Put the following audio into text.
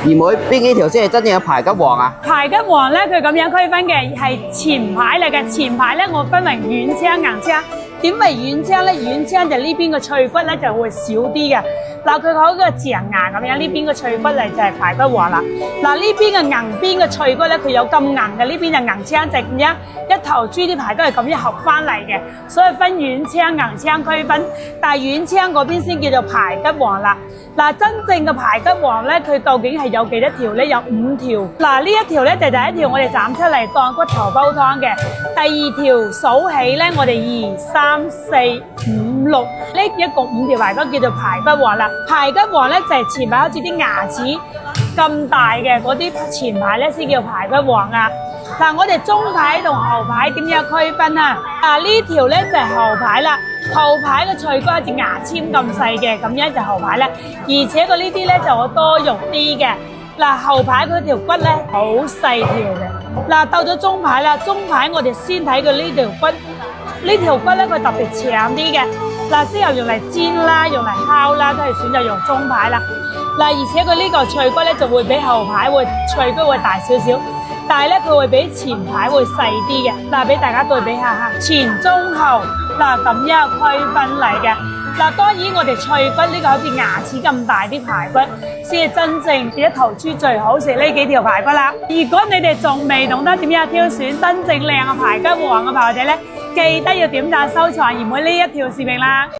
而每邊幾條先係真正嘅排骨王啊？排骨王咧，佢咁樣區分嘅係前排嚟嘅。前排咧，我分為軟槍、硬槍。點為軟槍咧？軟槍就呢邊個脆骨咧就會少啲嘅。嗱，佢嗰個象牙咁樣，呢邊個脆骨嚟就係排骨王啦。嗱，呢邊嘅硬邊嘅脆骨咧，佢有咁硬嘅，呢邊就硬槍，就咁樣一頭豬啲排骨係咁樣合翻嚟嘅，所以分軟槍、硬槍區分。但係軟槍嗰邊先叫做排骨王啦。嗱，真正嘅排骨王咧，佢究竟係有幾多條咧？有5條。嗱，呢一條咧就第一條我哋斬出嚟當骨頭煲湯嘅。第二條數起咧，我哋2、3、4、5、6，呢一共5條排骨叫做排骨王啦。排骨王咧就係前排好似啲牙齒咁大嘅嗰啲前排咧先叫排骨王啊。嗱，我哋中排同後排點樣區分啊？呢條咧就係後排啦。後排嘅脆骨好似牙籤咁細嘅，咁樣就後排啦。而且佢呢啲咧就好多肉啲嘅。嗱，後排嗰條骨咧好細條嘅。嗱，到咗中排啦，中排我哋先睇佢呢條骨，呢條骨咧佢特別長啲嘅。嗱，適合用嚟煎啦，用嚟烤啦，都係選擇用中排啦。嗱，而且佢呢個脆骨咧就會比後排會脆骨會大少少。但係咧，佢會比前排會細啲嘅。嗱，俾大家對比下嚇，前中後，嗱咁樣區分嚟嘅。嗱，當然我哋脆骨呢個好似牙齒咁大啲排骨，先係真正一頭豬最好食呢幾條排骨啦。如果你哋仲未懂得點樣挑選真正靚嘅排骨王嘅朋友仔咧，記得要點讚收藏而每呢一條視頻啦。